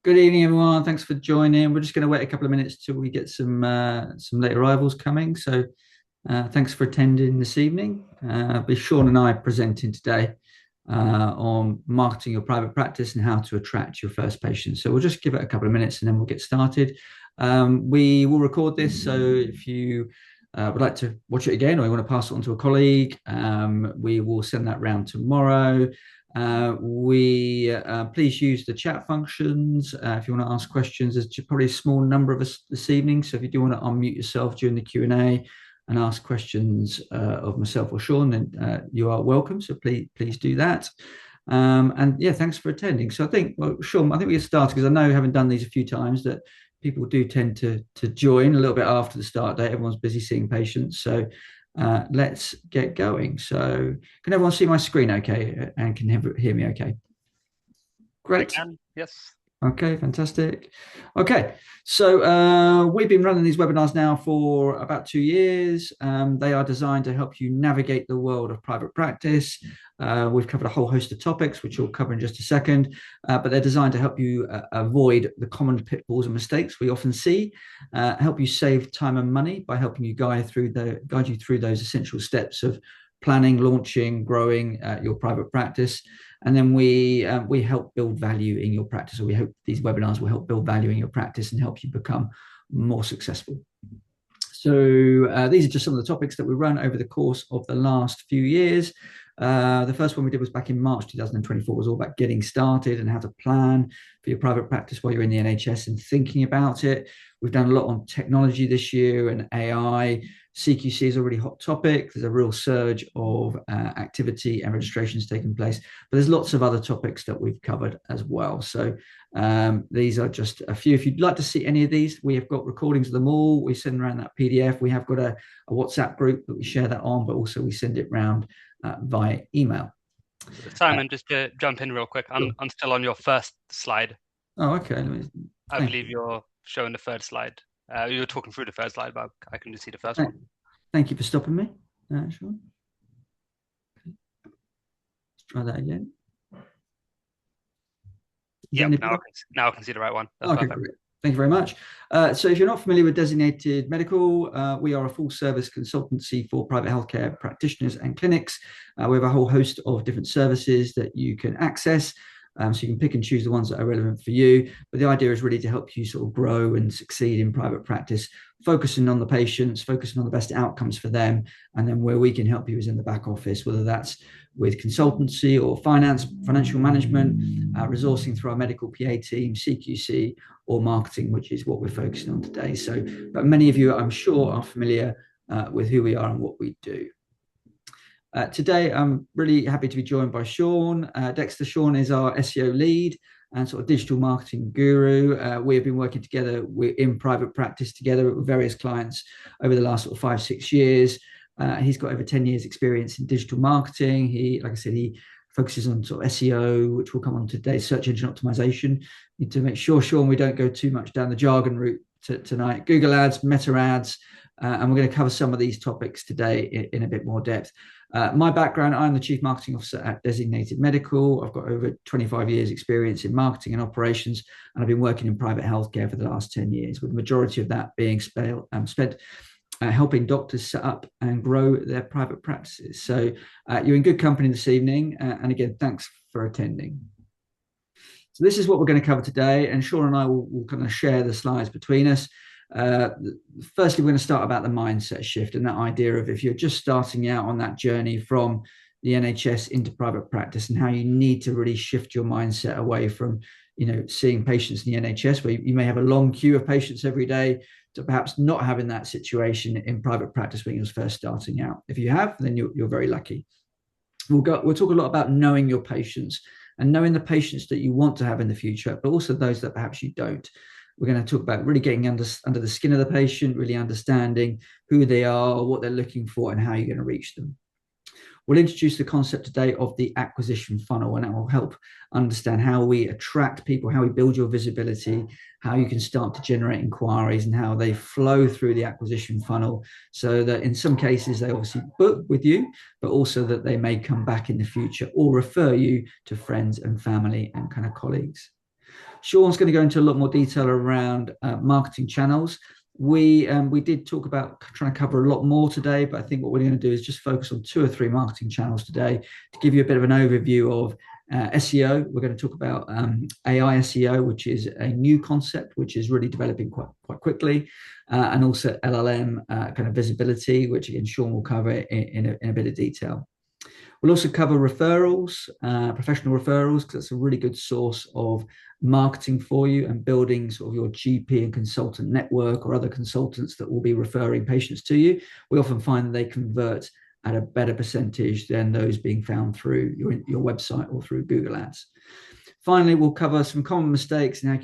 Good evening, everyone. Thanks for joining. We're just going to wait a couple of minutes till we get some late arrivals coming. Thanks for attending this evening. Be Sean and I presenting today on marketing your private practice and how to attract your first patient. So we'll just give it a couple of minutes and then we'll get started. We will record this, so if you would like to watch it again or you want to pass it on to a colleague, we will send that round tomorrow. We Please use the chat functions if you want to ask questions. There's probably a small number of us this evening, so if you do want to unmute yourself during the Q&A and ask questions of myself or Sean, then you are welcome. So please do that. And yeah, thanks for attending. So I think, well, Sean, I think we get started because I know, having done these a few times, that people do tend to join a little bit after the start date. Everyone's busy seeing patients, so let's get going. So can everyone see my screen okay and can hear me okay? Great. Yes. Okay, fantastic. Okay, so we've been running these webinars now for about 2 years. They are designed to help you navigate the world of private practice. We've covered a whole host of topics, which we'll cover in just a second, but they're designed to help you avoid the common pitfalls and mistakes we often see, help you save time and money by helping you guide you through those essential steps of planning, launching, growing your private practice. And then we help build value in your practice, or we hope these webinars will help build value in your practice and help you become more successful. So these are just some of the topics that we run over the course of the last few years. The first one we did was back in March 2024, was all about getting started and how to plan for your private practice while you're in the NHS and thinking about it. We've done a lot on technology this year and AI. CQC is a really hot topic. There's a real surge of activity and registrations taking place, but there's lots of other topics that we've covered as well. So these are just a few. If you'd like to see any of these, we have got recordings of them all. We send around that PDF. We have got a WhatsApp group that we share that on, but also we send it around via email. Simon, just to jump in real quick, Sure. I'm still on your first slide. Oh, okay. I Thank believe you're showing the third slide. You were talking through the third slide, but I can just see the first thank, one. thank you for stopping me. Sure. Let's try that again. Yep, now I can see the right one. That's Okay, perfect. great. Thank you very much. So if you're not familiar with Designated Medical, we are a full service consultancy for private healthcare practitioners and clinics. We have a whole host of different services that you can access. So you can pick and choose the ones that are relevant for you. But the idea is really to help you sort of grow and succeed in private practice, focusing on the patients, focusing on the best outcomes for them. And then where we can help you is in the back office, whether that's with consultancy or financial management, resourcing through our medical PA team, CQC, or marketing, which is what we're focusing on today. So, but many of you, I'm sure, are familiar with who we are and what we do. Today, I'm really happy to be joined by Sean. Dexter. Sean is our SEO lead and sort of digital marketing guru. We have been working together in private practice together with various clients over the last sort of 5-6 years. He's got over 10 years experience in digital marketing. Like I said, he focuses on sort of SEO, which will come on today, search engine optimization. Need to make sure, Sean, we don't go too much down the jargon route tonight. Google ads, meta ads, and we're going to cover some of these topics today in a bit more depth. My background, I'm the Chief Marketing Officer at Designated Medical. I've got over 25 years experience in marketing and operations, and I've been working in private healthcare for the last 10 years, with the majority of that being spent helping doctors set up and grow their private practices. So you're in good company this evening. And again, thanks for attending. So this is what we're going to cover today. And Sean and I will kind of share the slides between us. Firstly, we're going to start about the mindset shift and that idea of if you're just starting out on that journey from the NHS into private practice, and how you need to really shift your mindset away from, seeing patients in the NHS, where you may have a long queue of patients every day, to perhaps not having that situation in private practice when you're first starting out. If you have, then you're very lucky. We'll talk a lot about knowing your patients and knowing the patients that you want to have in the future, but also those that perhaps you don't. We're going to talk about really getting under the skin of the patient, really understanding who they are, what they're looking for, and how you're going to reach them. We'll introduce the concept today of the acquisition funnel, and that will help understand how we attract people, how we build your visibility, how you can start to generate inquiries, and how they flow through the acquisition funnel, so that in some cases they obviously book with you, but also that they may come back in the future or refer you to friends and family and kind of colleagues. Sean's going to go into a lot more detail around marketing channels. We did talk about trying to cover a lot more today, but I think what we're going to do is just focus on 2 or 3 marketing channels today to give you a bit of an overview of SEO. We're going to talk about AI SEO, which is a new concept, which is really developing quite quickly, and also LLM kind of visibility, which again Sean will cover in a bit of detail. We'll also cover referrals, professional referrals, because that's a really good source of marketing for you and building sort of your GP and consultant network or other consultants that will be referring patients to you. We often find that they convert at a better percentage than those being found through your website or through Google Ads. Finally, we'll cover some common mistakes and how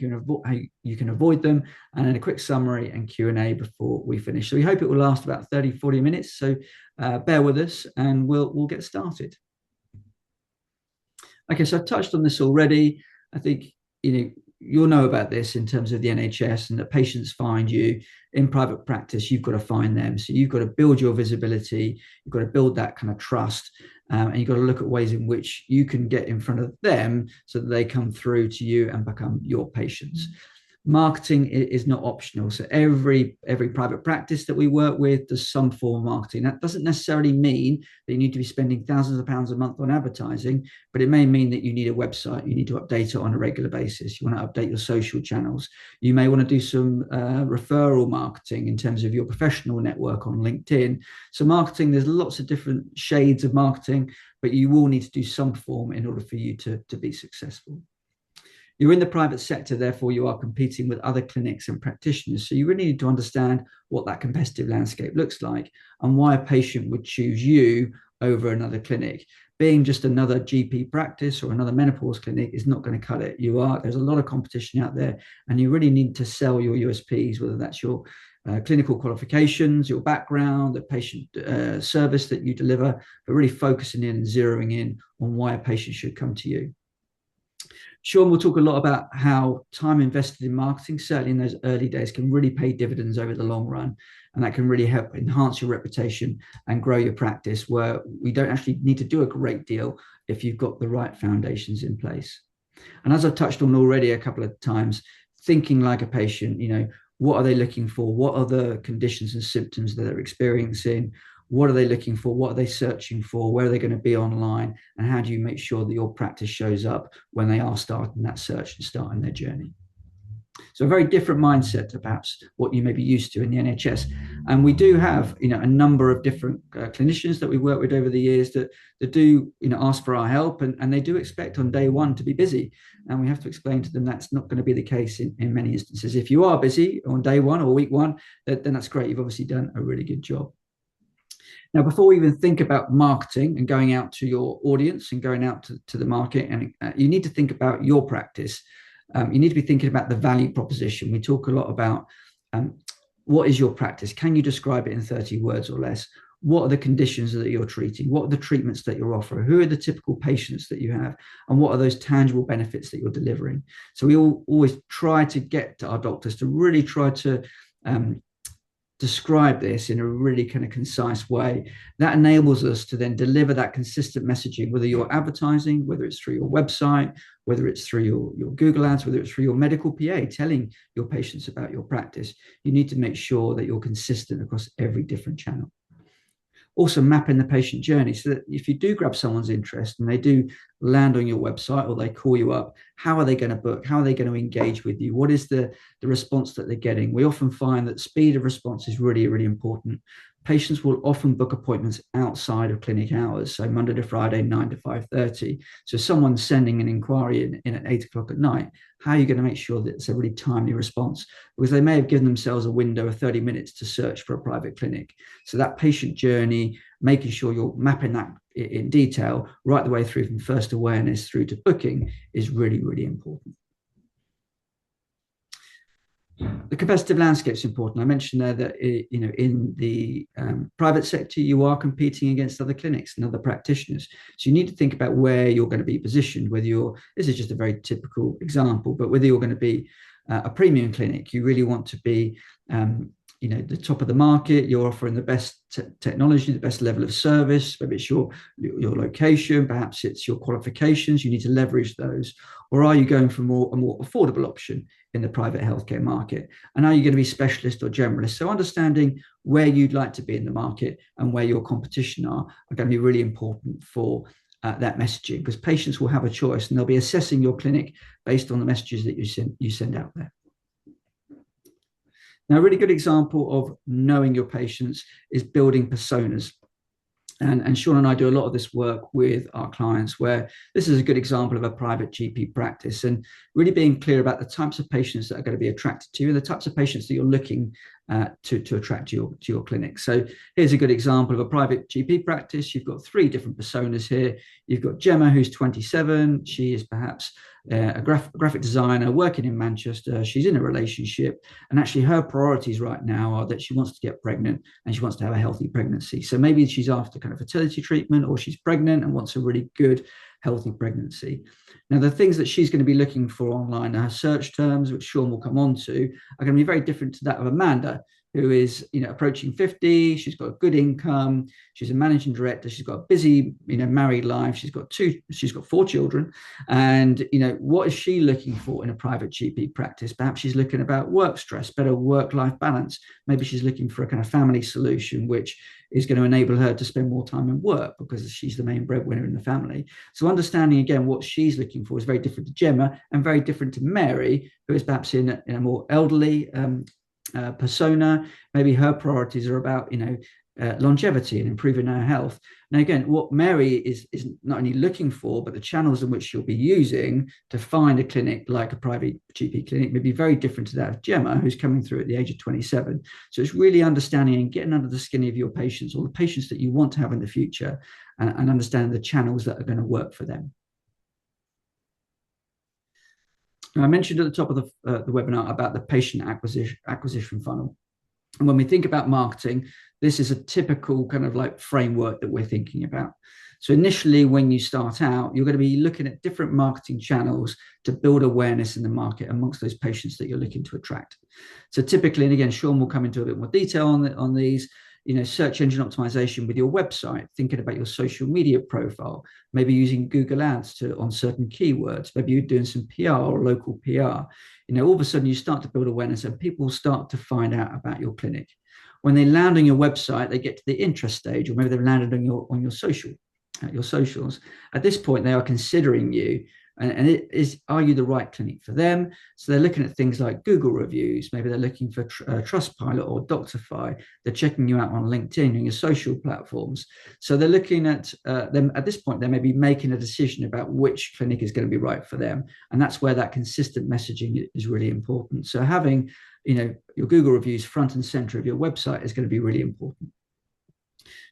you can avoid them, and then a quick summary and Q&A before we finish. So we hope it will last about 30, 40 minutes. So bear with us and we'll get started. Okay, so I've touched on this already. I think you'll know about this in terms of the NHS, and that patients find you in private practice. You've got to find them. So you've got to build your visibility. You've got to build that kind of trust. And you've got to look at ways in which you can get in front of them so that they come through to you and become your patients. Marketing is not optional. So every private practice that we work with does some form of marketing. That doesn't necessarily mean that you need to be spending thousands of pounds a month on advertising, but it may mean that you need a website. You need to update it on a regular basis. You want to update your social channels. You may want to do some referral marketing in terms of your professional network on LinkedIn. So marketing, there's lots of different shades of marketing, but you will need to do some form in order for you to be successful. You're in the private sector, therefore you are competing with other clinics and practitioners. So you really need to understand what that competitive landscape looks like and why a patient would choose you over another clinic. Being just another GP practice or another menopause clinic is not going to cut it. There's a lot of competition out there, and you really need to sell your USPs, whether that's your clinical qualifications, your background, the patient service that you deliver, but really focusing in and zeroing in on why a patient should come to you. Sean will talk a lot about how time invested in marketing, certainly in those early days, can really pay dividends over the long run. And that can really help enhance your reputation and grow your practice, where we don't actually need to do a great deal if you've got the right foundations in place. And as I've touched on already a couple of times, thinking like a patient, what are they looking for? What are the conditions and symptoms that they're experiencing? What are they looking for? What are they searching for? Where are they going to be online? And how do you make sure that your practice shows up when they are starting that search and starting their journey? So a very different mindset to perhaps what you may be used to in the NHS. And we do have, a number of different clinicians that we work with over the years that do, ask for our help, and they do expect on day one to be busy. And we have to explain to them that's not going to be the case in many instances. If you are busy on day one or week one, then that's great. You've obviously done a really good job. Now, before we even think about marketing and going out to your audience and going out to the market, and you need to think about your practice. You need to be thinking about the value proposition. We talk a lot about what is your practice? Can you describe it in 30 words or less? What are the conditions that you're treating? What are the treatments that you're offering? Who are the typical patients that you have? And what are those tangible benefits that you're delivering? So we always try to get to our doctors to really try to describe this in a really kind of concise way. That enables us to then deliver that consistent messaging, whether you're advertising, whether it's through your website, whether it's through your Google Ads, whether it's through your medical PA telling your patients about your practice. You need to make sure that you're consistent across every different channel. Also mapping the patient journey, so that if you do grab someone's interest and they do land on your website or they call you up, how are they going to book? How are they going to engage with you? What is the response that they're getting? We often find that speed of response is really, really important. Patients will often book appointments outside of clinic hours, so Monday to Friday, 9 to 5:30. So if someone's sending an inquiry in at 8 o'clock at night, how are you going to make sure that it's a really timely response? Because they may have given themselves a window of 30 minutes to search for a private clinic. So that patient journey, making sure you're mapping that in detail right the way through from first awareness through to booking is really, really important. The competitive landscape is important. I mentioned there that in the private sector, you are competing against other clinics and other practitioners. So you need to think about where you're going to be positioned, this is just a very typical example, but whether you're going to be a premium clinic, you really want to be the top of the market, you're offering the best technology, the best level of service. Maybe it's your location, perhaps it's your qualifications, you need to leverage those. Or are you going for a more affordable option in the private healthcare market? And are you going to be specialist or generalist? So understanding where you'd like to be in the market and where your competition are going to be really important for that messaging, because patients will have a choice and they'll be assessing your clinic based on the messages that you send out there. Now, a really good example of knowing your patients is building personas. And Sean and I do a lot of this work with our clients, where this is a good example of a private GP practice, and really being clear about the types of patients that are going to be attracted to you and the types of patients that you're looking to attract to your clinic. So here's a good example of a private GP practice. You've got 3 different personas here. You've got Gemma, who's 27. She is perhaps a graphic designer working in Manchester. She's in a relationship, and actually her priorities right now are that she wants to get pregnant and she wants to have a healthy pregnancy. So maybe she's after kind of fertility treatment, or she's pregnant and wants a really good healthy pregnancy. Now, the things that she's going to be looking for online, her search terms, which Sean will come on to, are going to be very different to that of Amanda, who is approaching 50. She's got a good income. She's a managing director. She's got a busy married life. She's got 4 children. And what is she looking for in a private GP practice? Perhaps she's looking about work stress, better work-life balance. Maybe she's looking for a kind of family solution, which is going to enable her to spend more time in work because she's the main breadwinner in the family. So understanding, again, what she's looking for is very different to Gemma and very different to Mary, who is perhaps in a more elderly persona. Maybe her priorities are about longevity and improving her health. Now, again, what Mary is not only looking for, but the channels in which she'll be using to find a clinic like a private GP clinic may be very different to that of Gemma, who's coming through at the age of 27. So it's really understanding and getting under the skin of your patients, or the patients that you want to have in the future, and understanding the channels that are going to work for them. Now, I mentioned at the top of the webinar about the patient acquisition funnel. And when we think about marketing, this is a typical kind of like framework that we're thinking about. So initially, when you start out, you're going to be looking at different marketing channels to build awareness in the market amongst those patients that you're looking to attract. So typically, and again, Sean will come into a bit more detail on these, search engine optimization with your website, thinking about your social media profile, maybe using Google Ads on certain keywords, maybe you're doing some PR or local PR. All of a sudden you start to build awareness and people start to find out about your clinic. When they land on your website, they get to the interest stage, or maybe they've landed on your socials. At this point, they are considering you, and are you the right clinic for them? So they're looking at things like Google reviews. Maybe they're looking for Trustpilot or Doctify. They're checking you out on LinkedIn and your social platforms. So they're looking at them. At this point, they may be making a decision about which clinic is going to be right for them, and that's where that consistent messaging is really important. So having your Google reviews front and center of your website is going to be really important.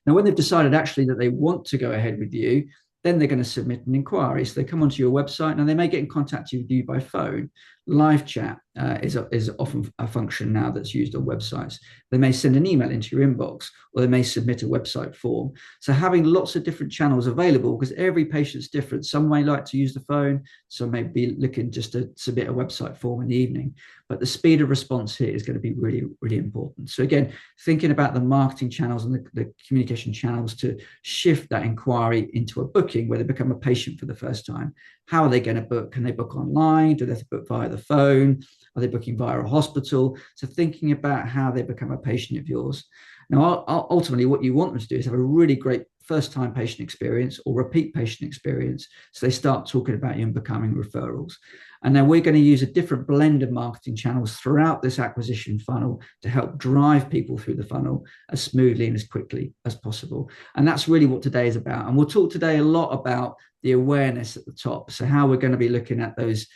Now, when they've decided actually that they want to go ahead with you, then they're going to submit an inquiry. So they come onto your website and they may get in contact with you by phone. Live chat is often a function now that's used on websites. They may send an email into your inbox, or they may submit a website form. So having lots of different channels available, because every patient's different. Some may like to use the phone, some may be looking just to submit a website form in the evening. But the speed of response here is going to be really, really important. So again, thinking about the marketing channels and the communication channels to shift that inquiry into a booking where they become a patient for the first time. How are they going to book? Can they book online? Do they have to book via the phone? Are they booking via a hospital? So thinking about how they become a patient of yours. Now, ultimately, what you want them to do is have a really great first-time patient experience or repeat patient experience. So they start talking about you and becoming referrals. And now we're going to use a different blend of marketing channels throughout this acquisition funnel to help drive people through the funnel as smoothly and as quickly as possible. And that's really what today is about. And we'll talk today a lot about the awareness at the top. So how we're going to be looking at those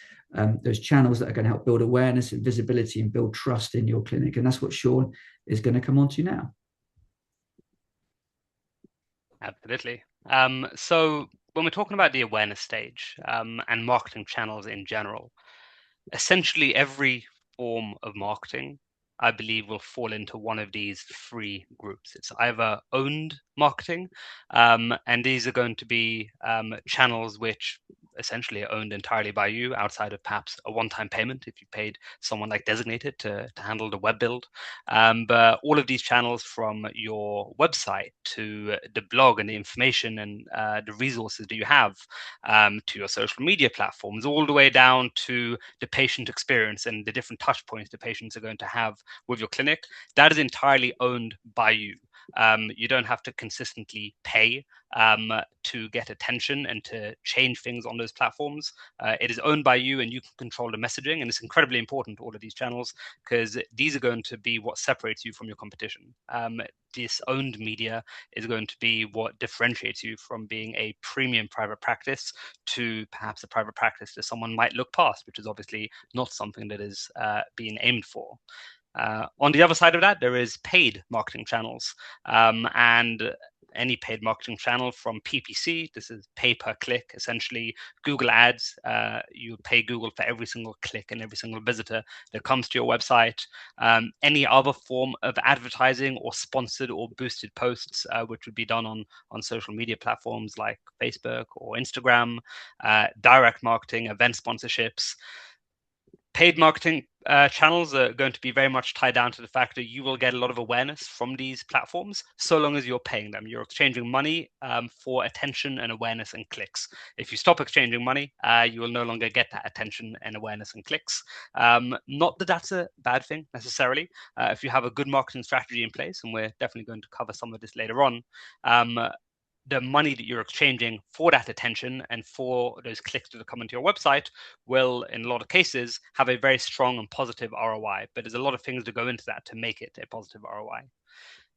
channels that are going to help build awareness and visibility and build trust in your clinic. And that's what Sean is going to come on to now. Absolutely. So when we're talking about the awareness stage and marketing channels in general, essentially every form of marketing, I believe, will fall into one of these 3 groups. It's either owned marketing, and these are going to be channels which essentially owned entirely by you, outside of perhaps a one-time payment if you paid someone like Designated to handle the web build. But all of these channels, from your website to the blog and the information and the resources that you have, to your social media platforms, all the way down to the patient experience and the different touch points the patients are going to have with your clinic, that is entirely owned by you. You don't have to consistently pay to get attention and to change things on those platforms. It is owned by you, and you can control the messaging. And it's incredibly important, all of these channels, because these are going to be what separates you from your competition. This owned media is going to be what differentiates you from being a premium private practice to perhaps a private practice that someone might look past, which is obviously not something that is being aimed for. On the other side of that, there is paid marketing channels, and any paid marketing channel, from PPC, this is pay per click, essentially Google Ads. You pay Google for every single click and every single visitor that comes to your website. Any other form of advertising or sponsored or boosted posts, which would be done on social media platforms like Facebook or Instagram, direct marketing, event sponsorships. Paid marketing channels are going to be very much tied down to the fact that you will get a lot of awareness from these platforms so long as you're paying them. You're exchanging money for attention and awareness and clicks. If you stop exchanging money, you will no longer get that attention and awareness and clicks. Not that that's a bad thing necessarily. If you have a good marketing strategy in place, and we're definitely going to cover some of this later on, the money that you're exchanging for that attention and for those clicks that are coming to your website will, in a lot of cases, have a very strong and positive ROI. But there's a lot of things that go into that to make it a positive ROI.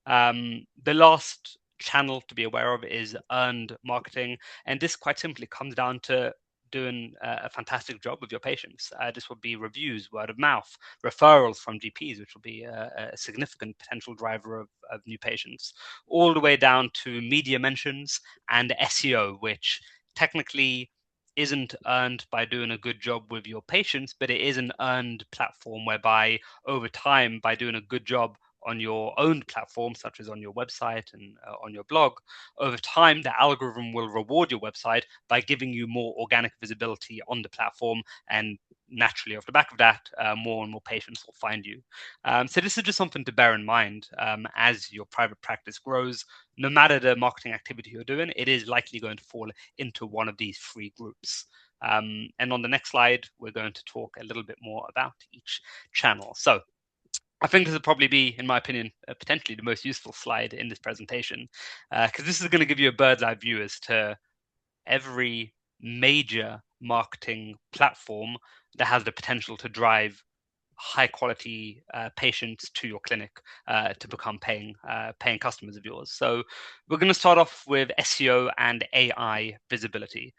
The last channel to be aware of is earned marketing. And this quite simply comes down to doing a fantastic job with your patients. This will be reviews, word of mouth, referrals from GPs, which will be a significant potential driver of new patients, all the way down to media mentions and SEO, which technically isn't earned by doing a good job with your patients, but it is an earned platform whereby over time, by doing a good job on your own platform, such as on your website and on your blog, over time, the algorithm will reward your website by giving you more organic visibility on the platform. And naturally, off the back of that, more and more patients will find you. So this is just something to bear in mind as your private practice grows. No matter the marketing activity you're doing, it is likely going to fall into one of these three groups. And on the next slide, we're going to talk a little bit more about each channel. So I think this will probably be, in my opinion, potentially the most useful slide in this presentation, because this is going to give you a bird's eye view as to every major marketing platform that has the potential to drive high quality patients to your clinic to become paying customers of yours. So we're going to start off with SEO and AI visibility.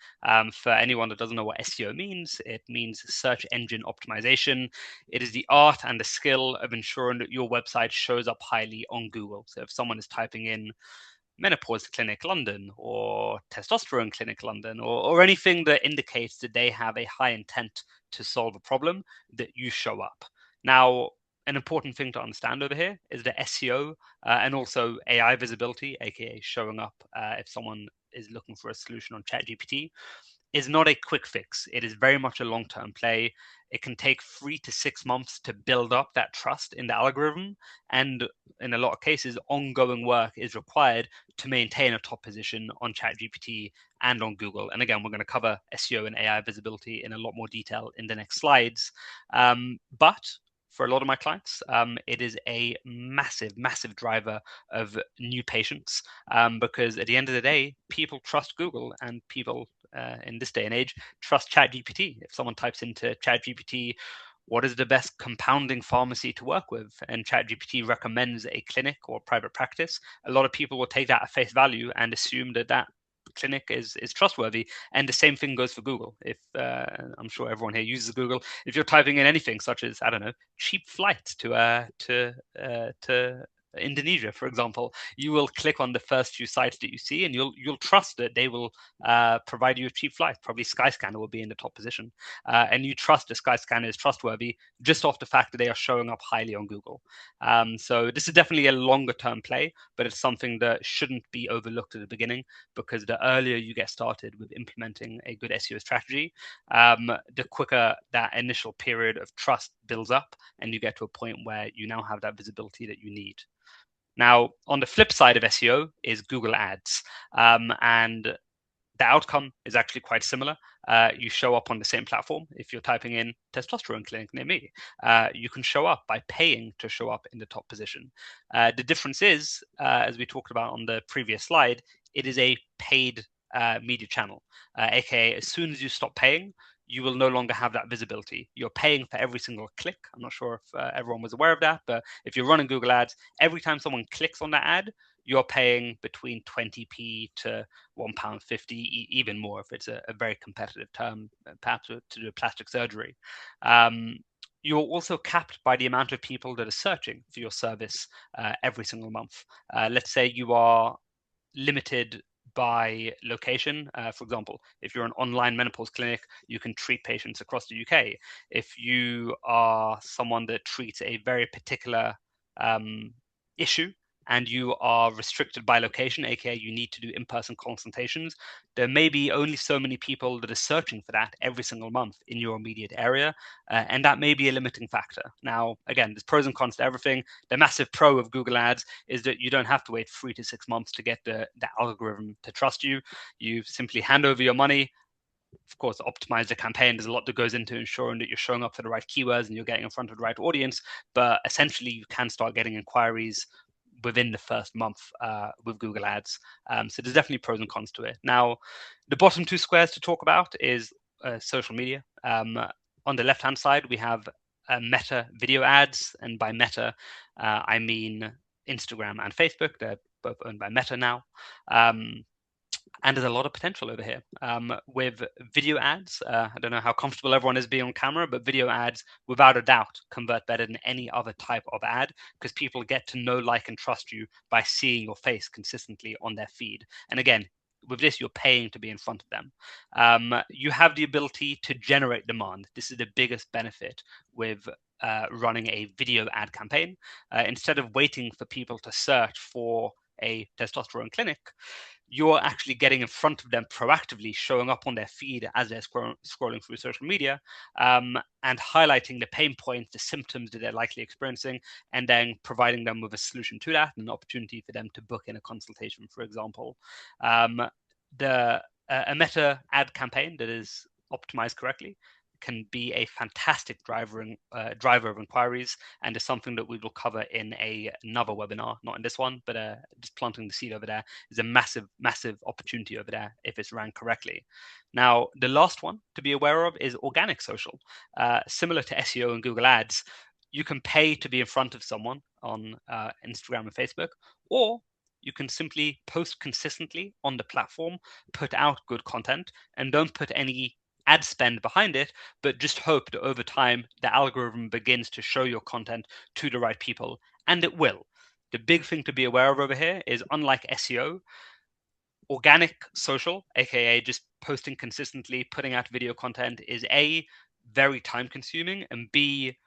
For anyone that doesn't know what SEO means, it means search engine optimization. It is the art and the skill of ensuring that your website shows up highly on Google. So if someone is typing in menopause clinic London or testosterone clinic London, or anything that indicates that they have a high intent to solve a problem, that you show up. Now, an important thing to understand over here is the SEO and also AI visibility, aka showing up if someone is looking for a solution on ChatGPT, is not a quick fix. It is very much a long-term play. It can take 3 to 6 months to build up that trust in the algorithm. And in a lot of cases, ongoing work is required to maintain a top position on ChatGPT and on Google. And again, we're going to cover SEO and AI visibility in a lot more detail in the next slides. But for a lot of my clients, it is a massive, massive driver of new patients because at the end of the day, people trust Google, and people in this day and age trust ChatGPT. If someone types into ChatGPT, what is the best compounding pharmacy to work with, and ChatGPT recommends a clinic or private practice, a lot of people will take that at face value and assume that that clinic is trustworthy. And the same thing goes for Google. If I'm sure everyone here uses Google, if you're typing in anything such as, I don't know, cheap flights to Indonesia, for example, you will click on the first few sites that you see, and you'll trust that they will provide you a cheap flight. Probably Skyscanner will be in the top position, and you trust the Skyscanner is trustworthy just off the fact that they are showing up highly on Google. So this is definitely a longer term play, but it's something that shouldn't be overlooked at the beginning, because the earlier you get started with implementing a good SEO strategy, the quicker that initial period of trust builds up, and you get to a point where you now have that visibility that you need. Now, on the flip side of SEO is Google Ads. And the outcome is actually quite similar. You show up on the same platform. If you're typing in testosterone clinic near me, you can show up by paying to show up in the top position. The difference is, as we talked about on the previous slide, it is a paid media channel, aka as soon as you stop paying, you will no longer have that visibility. You're paying for every single click. I'm not sure if everyone was aware of that, but if you're running Google Ads, every time someone clicks on that ad, you're paying between 20p to £1.50, even more if it's a very competitive term, perhaps to do plastic surgery. You're also capped by the amount of people that are searching for your service every single month. Let's say you are limited by location. For example, if you're an online menopause clinic, you can treat patients across the UK. If you are someone that treats a very particular issue, and you are restricted by location, aka you need to do in-person consultations, there may be only so many people that are searching for that every single month in your immediate area, and that may be a limiting factor. Now, again, there's pros and cons to everything. The massive pro of Google Ads is that you don't have to wait 3 to 6 months to get the algorithm to trust you. You simply hand over your money. Of course, optimize the campaign. There's a lot that goes into ensuring that you're showing up for the right keywords and you're getting in front of the right audience. But essentially, you can start getting inquiries within the first month with Google Ads. So there's definitely pros and cons to it. Now, the bottom two squares to talk about is social media. On the left-hand side, we have Meta video ads. And by Meta, I mean Instagram and Facebook. They're both owned by Meta now. And there's a lot of potential over here with video ads. I don't know how comfortable everyone is being on camera, but video ads, without a doubt, convert better than any other type of ad, because people get to know, like, and trust you by seeing your face consistently on their feed. And again, with this, you're paying to be in front of them. You have the ability to generate demand. This is the biggest benefit with running a video ad campaign. Instead of waiting for people to search for a testosterone clinic, you're actually getting in front of them proactively, showing up on their feed as they're scrolling through social media, and highlighting the pain points, the symptoms that they're likely experiencing, and then providing them with a solution to that and an opportunity for them to book in a consultation, for example. A Meta ad campaign that is optimized correctly can be a fantastic driver of inquiries, and is something that we will cover in another webinar, not in this one, but just planting the seed over there is a massive, massive opportunity over there if it's ran correctly. Now, the last one to be aware of is organic social. Similar to SEO and Google Ads, you can pay to be in front of someone on Instagram and Facebook, or you can simply post consistently on the platform, put out good content, and don't put any ad spend behind it, but just hope that over time the algorithm begins to show your content to the right people, and it will. The big thing to be aware of over here is, unlike SEO, organic social, aka just posting consistently, putting out video content, is A, very time consuming, and B,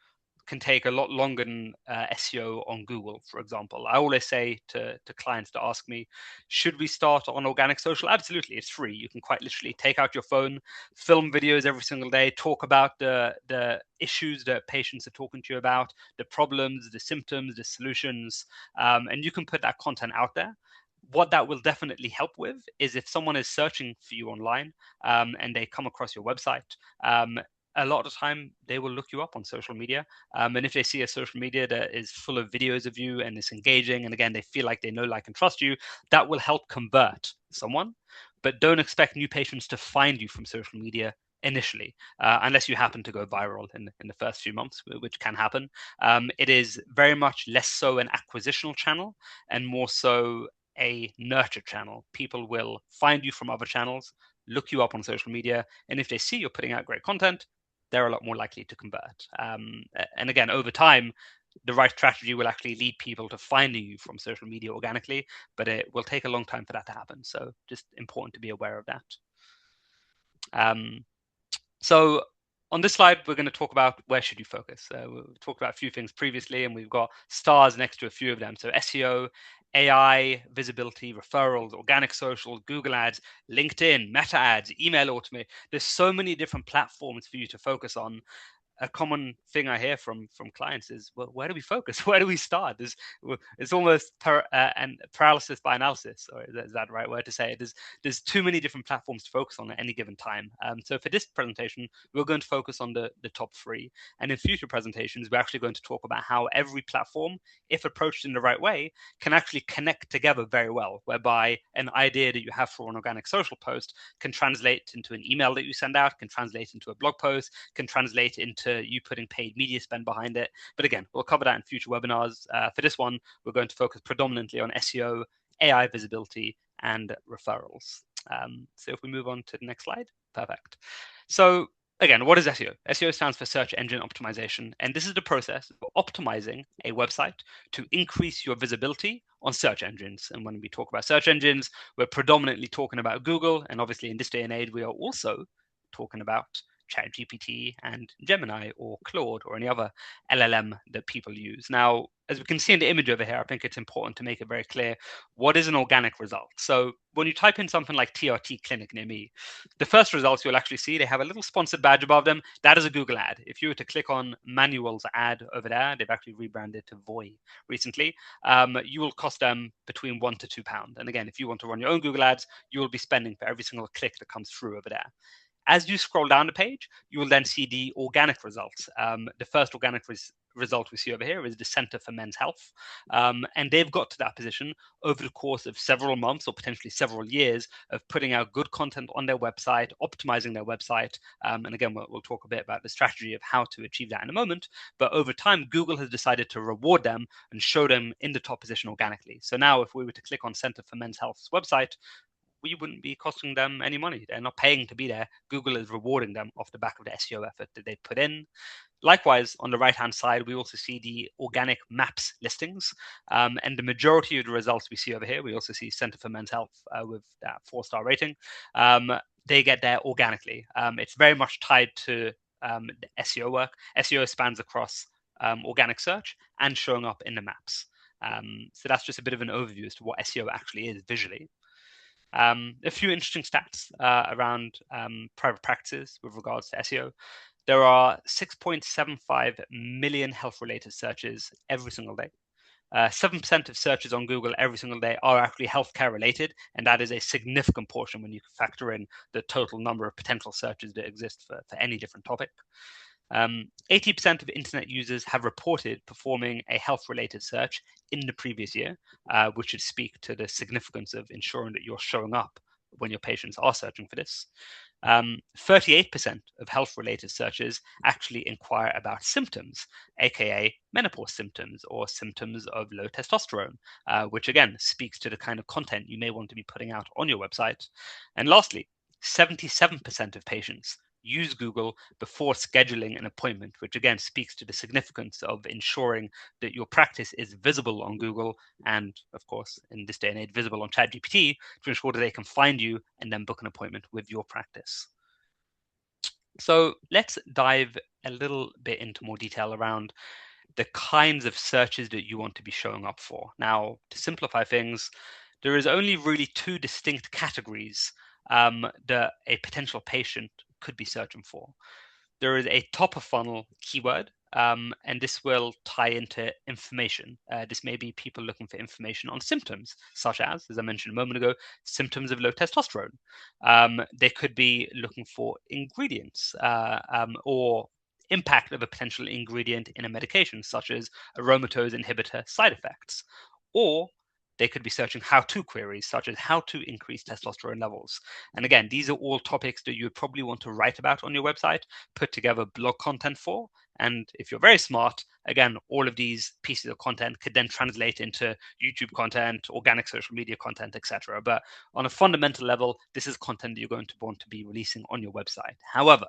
can take a lot longer than SEO on Google, for example. I always say to clients that ask me, should we start on organic social? Absolutely, it's free. You can quite literally take out your phone, film videos every single day, talk about the issues that patients are talking to you about, the problems, the symptoms, the solutions, and you can put that content out there. What that will definitely help with is if someone is searching for you online and they come across your website, a lot of the time they will look you up on social media. And if they see a social media that is full of videos of you and it's engaging, and again, they feel like they know, like, and trust you, that will help convert someone. But don't expect new patients to find you from social media initially, unless you happen to go viral in the first few months, which can happen. It is very much less so an acquisitional channel and more so a nurture channel. People will find you from other channels, look you up on social media, and if they see you're putting out great content, they're a lot more likely to convert. And again, over time, the right strategy will actually lead people to finding you from social media organically, but it will take a long time for that to happen. So just important to be aware of that. So on this slide, we're going to talk about where should you focus. We've talked about a few things previously, and we've got stars next to a few of them. So SEO, AI, visibility, referrals, organic social, Google ads, LinkedIn, meta ads, email automate. There's so many different platforms for you to focus on. A common thing I hear from clients is, well, where do we focus? Where do we start? It's almost and paralysis by analysis, or is that the right word to say it? There's too many different platforms to focus on at any given time. So for this presentation, we're going to focus on the top three, and in future presentations, we're actually going to talk about how every platform, if approached in the right way, can actually connect together very well, whereby an idea that you have for an organic social post can translate into an email that you send out, can translate into a blog post, can translate into you putting paid media spend behind it. But again, we'll cover that in future webinars. For this one, we're going to focus predominantly on SEO, AI visibility, and referrals. So if we move on to the next slide, perfect. So again, what is SEO? SEO stands for search engine optimization, and this is the process of optimizing a website to increase your visibility on search engines. And when we talk about search engines, we're predominantly talking about Google, and obviously in this day and age, we are also talking about ChatGPT and Gemini or Claude or any other LLM that people use. Now, as we can see in the image over here, I think it's important to make it very clear what is an organic result. So when you type in something like TRT clinic near me, the first results you'll actually see, they have a little sponsored badge above them. That is a Google ad. If you were to click on Manual's ad over there, they've actually rebranded to Voy recently, you will cost them between £1 to £2. And again, if you want to run your own Google ads, you will be spending for every single click that comes through over there. As you scroll down the page, you will then see the organic results. The first organic result we see over here is the Center for Men's Health. And they've got to that position over the course of several months or potentially several years of putting out good content on their website, optimizing their website. And again, we'll talk a bit about the strategy of how to achieve that in a moment. But over time, Google has decided to reward them and show them in the top position organically. So now if we were to click on Center for Men's Health's website, we wouldn't be costing them any money. They're not paying to be there. Google is rewarding them off the back of the SEO effort that they put in. Likewise, on the right-hand side, we also see the organic maps listings. And the majority of the results we see over here, we also see Center for Men's Health with that 4-star rating. They get there organically. It's very much tied to the SEO work. SEO spans across organic search and showing up in the maps. So that's just a bit of an overview as to what SEO actually is visually. A few interesting stats around private practices with regards to SEO. There are 6.75 million health-related searches every single day. 7% of searches on Google every single day are actually healthcare related, and that is a significant portion when you factor in the total number of potential searches that exist for any different topic. 80% of internet users have reported performing a health-related search in the previous year, which should speak to the significance of ensuring that you're showing up when your patients are searching for this. 38% of health-related searches actually inquire about symptoms, aka menopause symptoms or symptoms of low testosterone, which again speaks to the kind of content you may want to be putting out on your website. And lastly, 77% of patients use Google before scheduling an appointment, which again speaks to the significance of ensuring that your practice is visible on Google and, of course, in this day and age, visible on ChatGPT to ensure that they can find you and then book an appointment with your practice. So let's dive a little bit into more detail around the kinds of searches that you want to be showing up for. Now, to simplify things, there is only really 2 distinct categories that a potential patient could be searching for. There is a top of funnel keyword, and this will tie into information. This may be people looking for information on symptoms, such as I mentioned a moment ago, symptoms of low testosterone. They could be looking for ingredients or impact of a potential ingredient in a medication, such as aromatase inhibitor side effects. Or they could be searching how-to queries, such as how to increase testosterone levels. And again, these are all topics that you would probably want to write about on your website, put together blog content for. And if you're very smart, again, all of these pieces of content could then translate into YouTube content, organic social media content, etc. But on a fundamental level, this is content that you're going to want to be releasing on your website. However,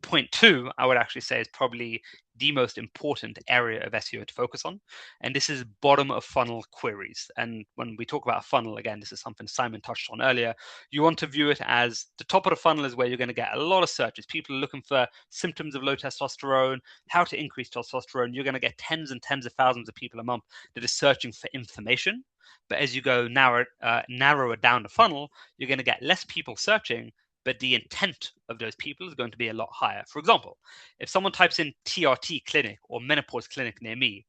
point 2, I would actually say, is probably the most important area of SEO to focus on. And this is bottom of funnel queries. And when we talk about a funnel, again, this is something Simon touched on earlier. You want to view it as the top of the funnel is where you're going to get a lot of searches. People are looking for symptoms of low testosterone, how to increase testosterone. You're going to get tens and tens of thousands of people a month that are searching for information. But as you go narrow it down the funnel, you're going to get less people searching, but the intent of those people is going to be a lot higher. For example, if someone types in TRT clinic or menopause clinic near me,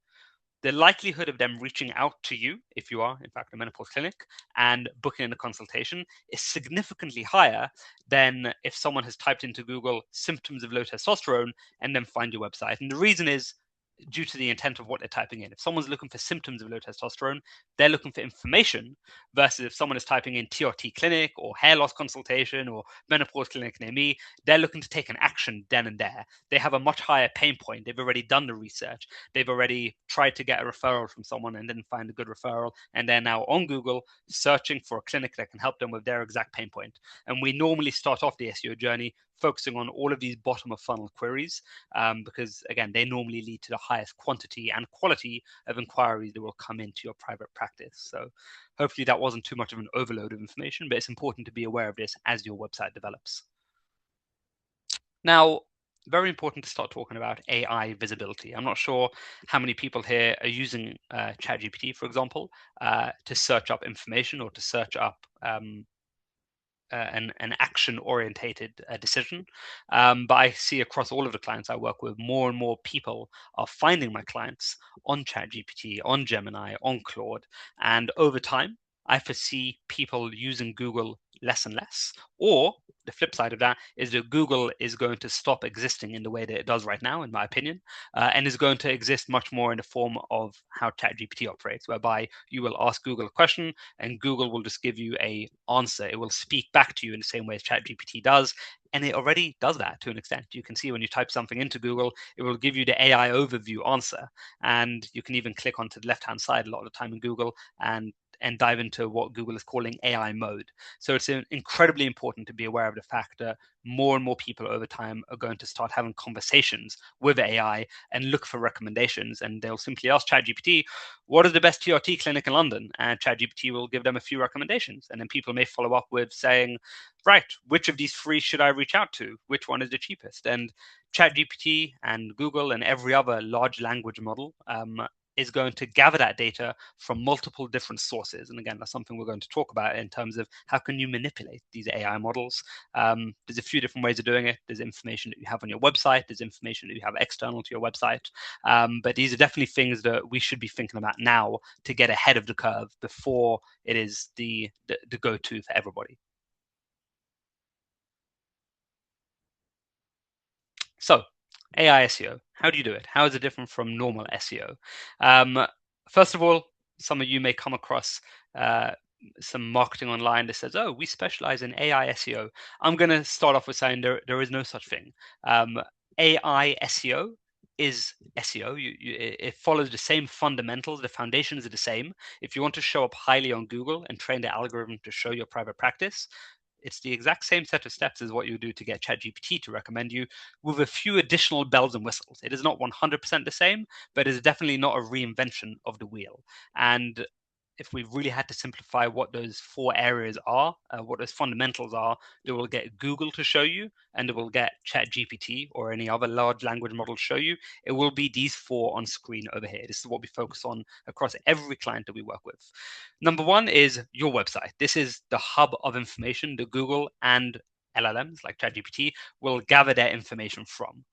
the likelihood of them reaching out to you, if you are in fact a menopause clinic, and booking in a consultation is significantly higher than if someone has typed into Google symptoms of low testosterone and then find your website. And the reason is due to the intent of what they're typing in. If someone's looking for symptoms of low testosterone, they're looking for information, versus if someone is typing in TRT clinic or hair loss consultation or menopause clinic near me, they're looking to take an action then and there. They have a much higher pain point. They've already done the research. They've already tried to get a referral from someone and didn't find a good referral. And they're now on Google searching for a clinic that can help them with their exact pain point. And we normally start off the SEO journey focusing on all of these bottom of funnel queries, because again, they normally lead to the highest quantity and quality of inquiries that will come into your private practice. So hopefully that wasn't too much of an overload of information, but it's important to be aware of this as your website develops. Now, very important to start talking about AI visibility. I'm not sure how many people here are using ChatGPT, for example, to search up information or to search up an action-orientated decision. But I see across all of the clients I work with, more and more people are finding my clients on ChatGPT, on Gemini, on Claude. And over time, I foresee people using Google less and less. Or the flip side of that is that Google is going to stop existing in the way that it does right now, in my opinion, and is going to exist much more in the form of how ChatGPT operates, whereby you will ask Google a question and Google will just give you an answer. It will speak back to you in the same way as ChatGPT does. And it already does that to an extent. You can see when you type something into Google, it will give you the AI overview answer. And you can even click onto the left-hand side a lot of the time in Google and dive into what Google is calling AI mode. So it's incredibly important to be aware of the fact that more and more people over time are going to start having conversations with AI and look for recommendations. And they'll simply ask ChatGPT, what is the best TRT clinic in London? And ChatGPT will give them a few recommendations. And then people may follow up with saying, right, which of these three should I reach out to? Which one is the cheapest? And ChatGPT and Google and every other large language model is going to gather that data from multiple different sources. And again, that's something we're going to talk about in terms of how can you manipulate these AI models. There's a few different ways of doing it. There's information that you have on your website. There's information that you have external to your website. But these are definitely things that we should be thinking about now to get ahead of the curve before it is the go-to for everybody. So AI SEO, how do you do it? How is it different from normal SEO? First of all, some of you may come across some marketing online that says, oh, we specialize in AI SEO. I'm going to start off with saying there is no such thing. AI SEO is SEO. It follows the same fundamentals. The foundations are the same. If you want to show up highly on Google and train the algorithm to show your private practice, it's the exact same set of steps as what you do to get ChatGPT to recommend you, with a few additional bells and whistles. It is not 100% the same, but it is definitely not a reinvention of the wheel. And if we really had to simplify what those four areas are, what those fundamentals are, they will get Google to show you, and it will get ChatGPT or any other large language model to show you. It will be these four on screen over here. This is what we focus on across every client that we work with. Number one is your website. This is the hub of information that Google and LLMs like ChatGPT will gather their information from.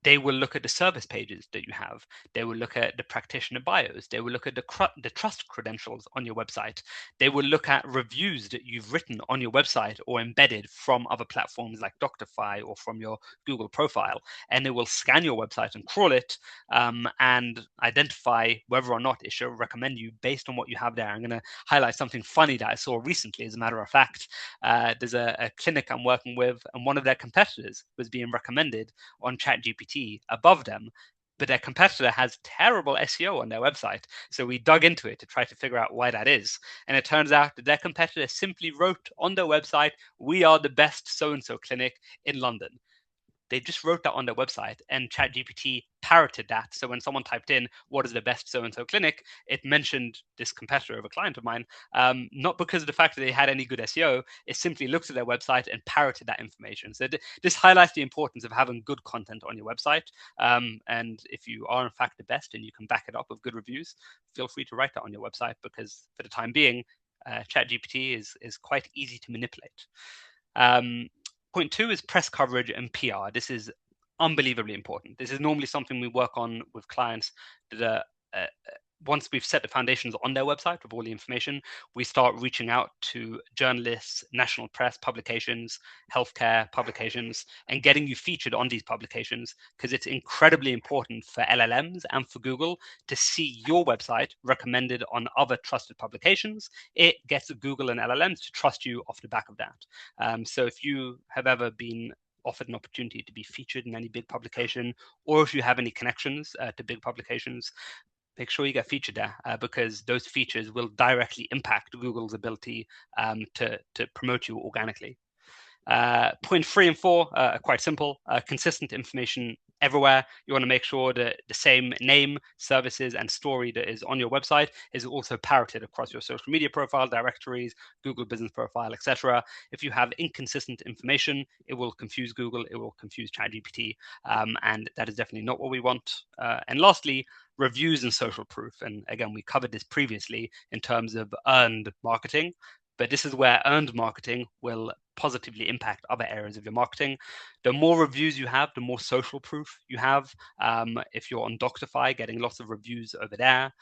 They will look at the service pages that you have. They will look at the practitioner bios. They will look at the trust credentials on your website. They will look at reviews that you've written on your website or embedded from other platforms like Doctify or from your Google profile. And they will scan your website and crawl it and identify whether or not it should recommend you based on what you have there. I'm going to highlight something funny that I saw recently, as a matter of fact. There's a clinic I'm working with, and one of their competitors was being recommended on ChatGPT above them, but their competitor has terrible SEO on their website. So we dug into it to try to figure out why that is. And it turns out that their competitor simply wrote on their website, we are the best so-and-so clinic in London. they just wrote that on their website, and ChatGPT parroted that. So when someone typed in, what is the best so-and-so clinic, it mentioned this competitor of a client of mine, not because of the fact that they had any good SEO. It simply looked at their website and parroted that information. So this highlights the importance of having good content on your website. And if you are in fact the best and you can back it up with good reviews, feel free to write that on your website, because for the time being, ChatGPT is quite easy to manipulate. Point two is press coverage and PR. This is unbelievably important. This is normally something we work on with clients that are once we've set the foundations on their website with all the information, we start reaching out to journalists, national press publications, healthcare publications, and getting you featured on these publications, because it's incredibly important for LLMs and for Google to see your website recommended on other trusted publications. It gets Google and LLMs to trust you off the back of that. So if you have ever been offered an opportunity to be featured in any big publication, or if you have any connections to big publications, make sure you get featured there, because those features will directly impact Google's ability to promote you organically. Point 3 and 4 are quite simple. Consistent information everywhere. You want to make sure that the same name, services, and story that is on your website is also parroted across your social media profile, directories, Google business profile, etc. If you have inconsistent information, it will confuse Google, it will confuse ChatGPT, and that is definitely not what we want. And lastly, reviews and social proof. And again, we covered this previously in terms of earned marketing, but this is where earned marketing will positively impact other areas of your marketing. The more reviews you have, the more social proof you have. If you're on Doctify, getting lots of reviews over there,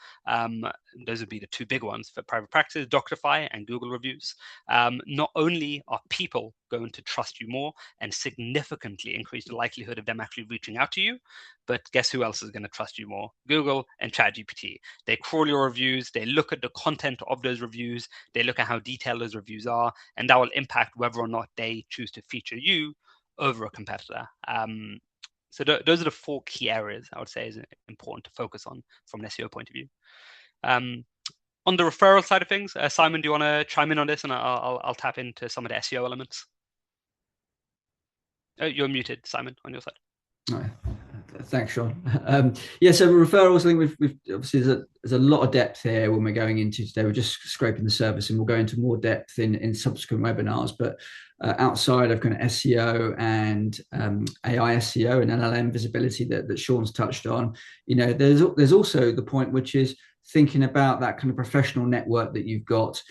those would be the two big ones for private practice, Doctify and Google reviews. Not only are people going to trust you more and significantly increase the likelihood of them actually reaching out to you, but guess who else is going to trust you more? Google and ChatGPT. They crawl your reviews, they look at the content of those reviews, they look at how detailed those reviews are, and that will impact whether or not they choose to feature you over a competitor. So those are the 4 key areas I would say is important to focus on from an SEO point of view. On the referral side of things, Simon, do you want to chime in on this, and I'll tap into some of the SEO elements? You're muted, Simon, on your side. All right. Thanks, Sean. Yeah, so referrals, I think we've obviously there's a lot of depth here when we're going into today. We're just scraping the surface, and we'll go into more depth in subsequent webinars. But outside of kind of SEO and AI SEO and LLM visibility that Sean's touched on, there's also the point which is thinking about that kind of professional network that you've got.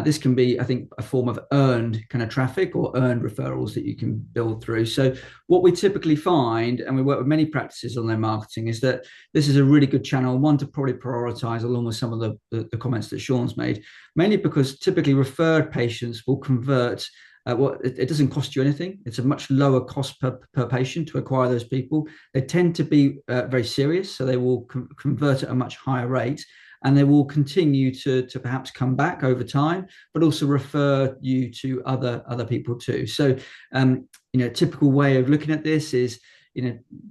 This can be, I think, a form of earned kind of traffic or earned referrals that you can build through. So what we typically find, and we work with many practices on their marketing, is that this is a really good channel, one to probably prioritize along with some of the comments that Sean's made, mainly because typically referred patients will convert. It doesn't cost you anything. It's a much lower cost per patient to acquire those people. They tend to be very serious, so they will convert at a much higher rate. And they will continue to perhaps come back over time, but also refer you to other people too. So, typical way of looking at this is,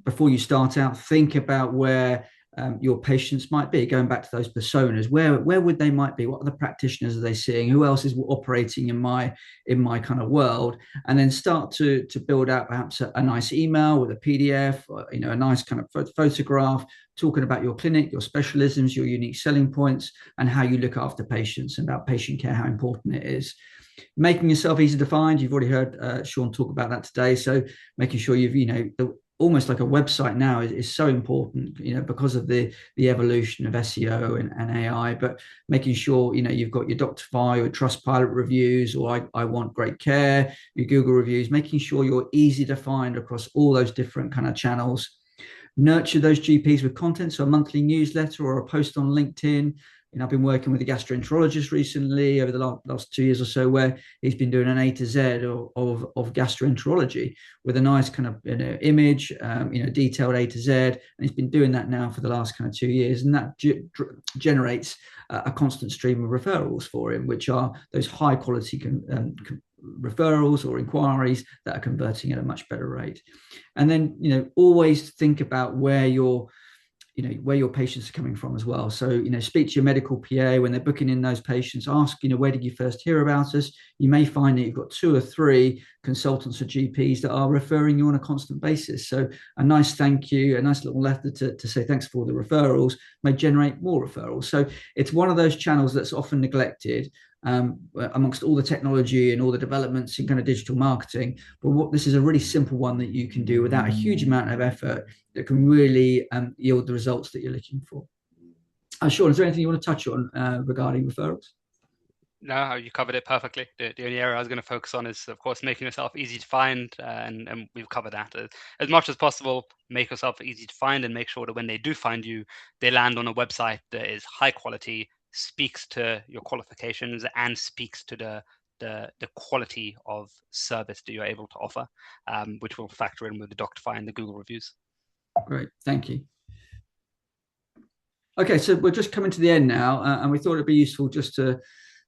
before you start out, think about where your patients might be, going back to those personas. Where would they might be? What other practitioners are they seeing? Who else is operating in my kind of world? And then start to build out perhaps a nice email with a PDF, or, a nice kind of photograph, talking about your clinic, your specialisms, your unique selling points, and how you look after patients, and about patient care, how important it is. Making yourself easy to find. You've already heard Sean talk about that today. So making sure almost like a website now is so important, because of the evolution of SEO and AI, but making sure, you've got your Doctify or Trustpilot reviews, or I want great care, your Google reviews, making sure you're easy to find across all those different kind of channels. Nurture those GPs with content, so a monthly newsletter or a post on LinkedIn. I've been working with a gastroenterologist recently over the last 2 years or so, where he's been doing an A to Z of gastroenterology with a nice kind of image, detailed A to Z, and he's been doing that now for the last kind of 2 years, and that generates a constant stream of referrals for him, which are those high quality referrals or inquiries that are converting at a much better rate. And then, always think about where your where your patients are coming from as well. So speak to your medical PA when they're booking in those patients. Ask, where did you first hear about us? You may find that you've got 2 or 3 consultants or GPs that are referring you on a constant basis. So a nice thank you, a nice little letter to say thanks for the referrals may generate more referrals. So it's one of those channels that's often neglected amongst all the technology and all the developments in kind of digital marketing. But this is a really simple one that you can do without a huge amount of effort that can really yield the results that you're looking for. Sean, is there anything you want to touch on regarding referrals? No, you covered it perfectly. The only area I was going to focus on is, of course, making yourself easy to find, and we've covered that. As much as possible, make yourself easy to find and make sure that when they do find you, they land on a website that is high quality, speaks to your qualifications, and speaks to the quality of service that you're able to offer, which will factor in with the Doctify and the Google reviews. Great, thank you. Okay, so we're just coming to the end now, and we thought it'd be useful just to,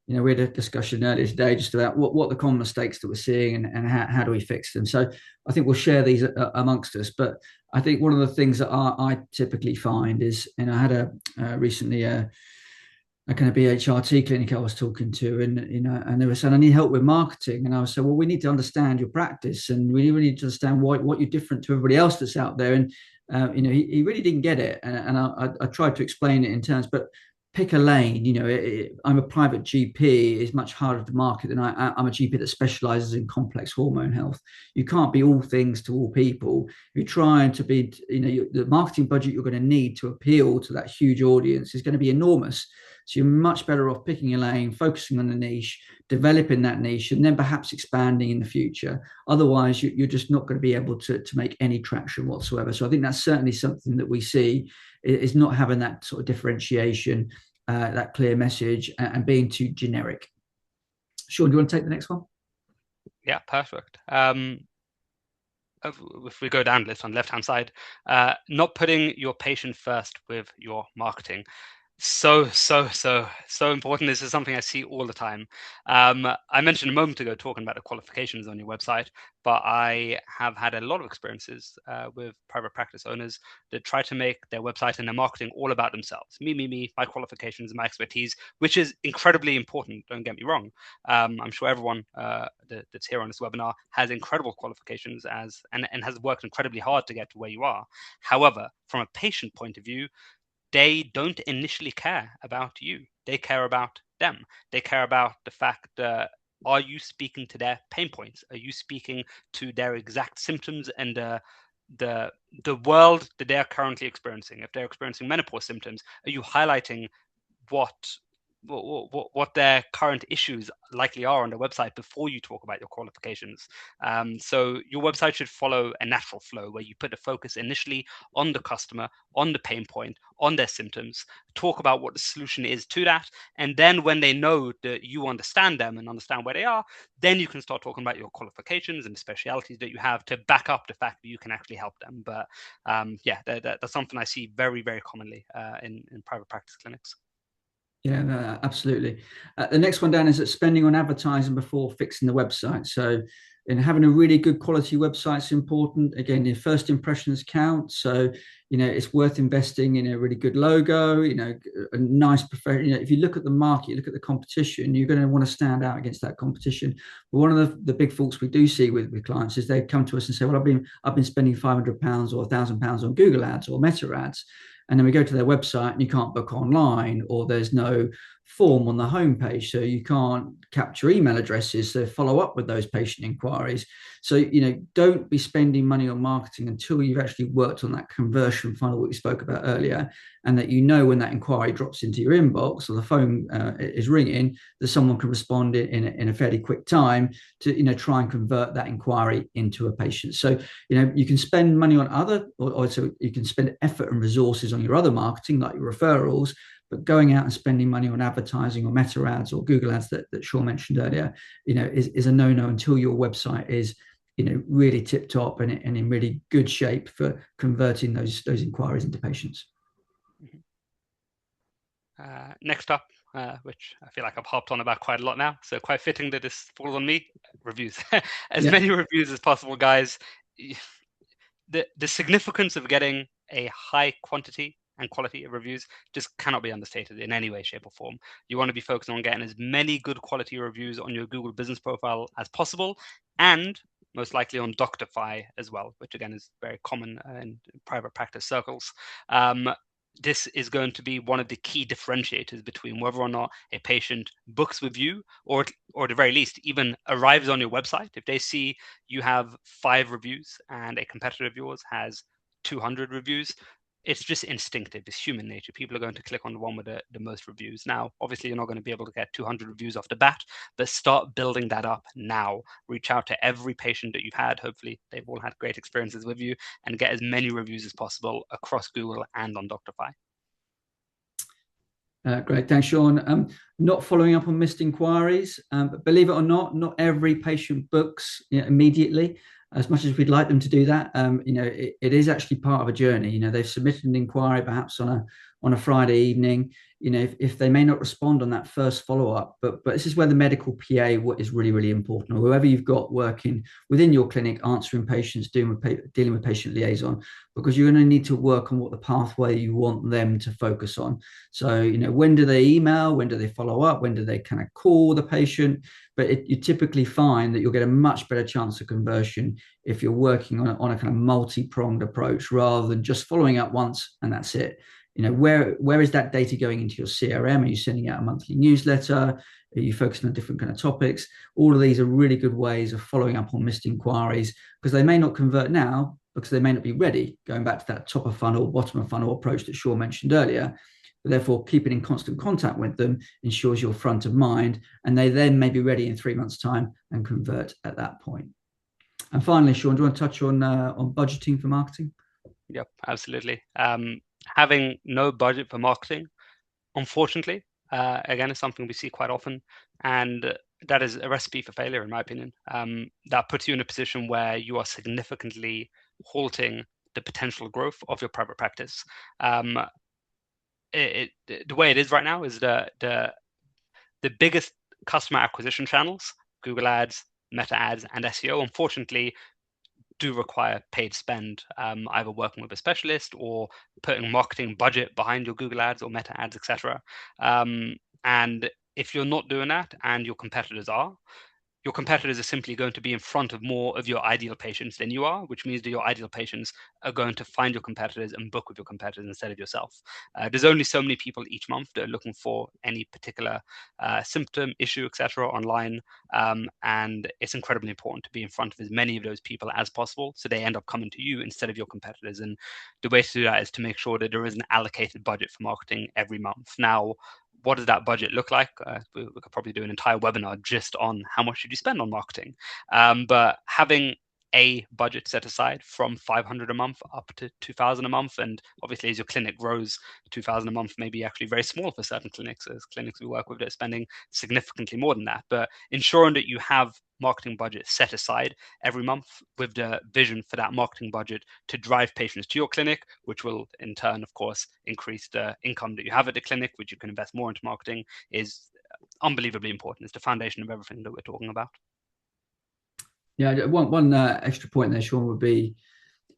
we had a discussion earlier today just about what the common mistakes that we're seeing and how do we fix them. So I think we'll share these amongst us. But I think one of the things that I typically find is, I had recently a kind of BHRT clinic I was talking to, and and they were saying I need help with marketing, and I was saying, well, we need to understand your practice, and we really need to understand what you're different to everybody else that's out there. And he really didn't get it, and I tried to explain it in terms, but pick a lane. I'm a private GP. It's much harder to market than I'm a GP that specializes in complex hormone health. You can't be all things to all people. If you're trying to be, the marketing budget you're going to need to appeal to that huge audience is going to be enormous. So you're much better off picking a lane, focusing on a niche, developing that niche, and then perhaps expanding in the future. Otherwise, you're just not going to be able to make any traction whatsoever. So I think that's certainly something that we see is not having that sort of differentiation, that clear message, and being too generic. Sean, do you want to take the next one? Yeah, perfect. If we go down the list on the left-hand side, not putting your patient first with your marketing. So important. This is something I see all the time. I mentioned a moment ago talking about the qualifications on your website, but I have had a lot of experiences with private practice owners that try to make their website and their marketing all about themselves. Me, my qualifications, my expertise, which is incredibly important. Don't get me wrong. I'm sure everyone that's here on this webinar has incredible qualifications and has worked incredibly hard to get to where you are. However, from a patient point of view, they don't initially care about you. They care about them. They care about the fact that, are you speaking to their pain points? Are you speaking to their exact symptoms and the world that they're currently experiencing? If they're experiencing menopause symptoms, are you highlighting what their current issues likely are on the website before you talk about your qualifications? So your website should follow a natural flow where you put the focus initially on the customer, on the pain point, on their symptoms, talk about what the solution is to that. And then when they know that you understand them and understand where they are, then you can start talking about your qualifications and the specialities that you have to back up the fact that you can actually help them. But that's something I see very, very commonly in private practice clinics. Yeah, no, absolutely. The next one down is that spending on advertising before fixing the website. So, having a really good quality website is important. Again, your first impressions count. So, it's worth investing in a really good logo. A nice professional. If you look at the market, you look at the competition, you're going to want to stand out against that competition. But one of the big faults we do see with clients is they come to us and say, "Well, I've been spending £500 or £1,000 on Google ads or Meta ads." And then we go to their website and you can't book online, or there's no form on the homepage, so you can't capture email addresses to follow up with those patient inquiries. So don't be spending money on marketing until you've actually worked on that conversion funnel that we spoke about earlier, and that when that inquiry drops into your inbox or the phone is ringing, that someone can respond in a fairly quick time to try and convert that inquiry into a patient. So you can spend money on also you can spend effort and resources on your other marketing like your referrals, but going out and spending money on advertising or Meta ads or Google ads that Sean mentioned earlier, is a no-no until your website is, really tip top and in really good shape for converting those inquiries into patients. Next up, which I feel like I've hopped on about quite a lot now, so quite fitting that this falls on me, reviews. Many reviews as possible, guys. The significance of getting a high quantity and quality of reviews just cannot be understated in any way, shape, or form. You want to be focusing on getting as many good quality reviews on your Google business profile as possible, and most likely on Doctify as well, which again is very common in private practice circles. This is going to be one of the key differentiators between whether or not a patient books with you, or at the very least, even arrives on your website. If they see you have 5 reviews and a competitor of yours has 200 reviews, it's just instinctive. It's human nature. People are going to click on the one with the most reviews. Now, obviously, you're not going to be able to get 200 reviews off the bat, but start building that up now. Reach out to every patient that you've had. Hopefully, they've all had great experiences with you, and get as many reviews as possible across Google and on Doctify. Great, thanks, Sean. Not following up on missed inquiries, but believe it or not every patient books immediately. As much as we'd like them to do that, it is actually part of a journey. They've submitted an inquiry perhaps on a Friday evening. If they may not respond on that first follow-up, but this is where the medical PA is really, really important, or whoever you've got working within your clinic, answering patients, dealing with patient liaison, because you're going to need to work on what the pathway you want them to focus on. So, when do they email? When do they follow up? When do they kind of call the patient? But you typically find that you'll get a much better chance of conversion if you're working on a kind of multi-pronged approach rather than just following up once and that's it. Where is that data going into your CRM? Are you sending out a monthly newsletter? Are you focusing on different kind of topics? All of these are really good ways of following up on missed inquiries, because they may not convert now because they may not be ready, going back to that top of funnel, bottom of funnel approach that Sean mentioned earlier. But therefore, keeping in constant contact with them ensures you're front of mind, and they then may be ready in 3 months' time and convert at that point. And finally, Sean, do you want to touch on budgeting for marketing? Yep, absolutely. Having no budget for marketing, unfortunately, again, is something we see quite often, and that is a recipe for failure, in my opinion. That puts you in a position where you are significantly halting the potential growth of your private practice. The way it is right now is the biggest customer acquisition channels, Google Ads, Meta Ads, and SEO, unfortunately, do require paid spend, either working with a specialist or putting marketing budget behind your Google Ads or Meta Ads, etc. And if you're not doing that and your competitors are simply going to be in front of more of your ideal patients than you are, which means that your ideal patients are going to find your competitors and book with your competitors instead of yourself. There's only so many people each month that are looking for any particular symptom, issue, etc. online, and it's incredibly important to be in front of as many of those people as possible, so they end up coming to you instead of your competitors. And the way to do that is to make sure that there is an allocated budget for marketing every month. Now, what does that budget look like? We could probably do an entire webinar just on how much should you spend on marketing. But having a budget set aside from 500 a month up to 2,000 a month, and obviously as your clinic grows, 2,000 a month may be actually very small for certain clinics. As clinics we work with that are spending significantly more than that. But ensuring that you have marketing budget set aside every month with the vision for that marketing budget to drive patients to your clinic, which will in turn, of course, increase the income that you have at the clinic, which you can invest more into marketing, is unbelievably important. It's the foundation of everything that we're talking about. Yeah, one extra point there, Sean, would be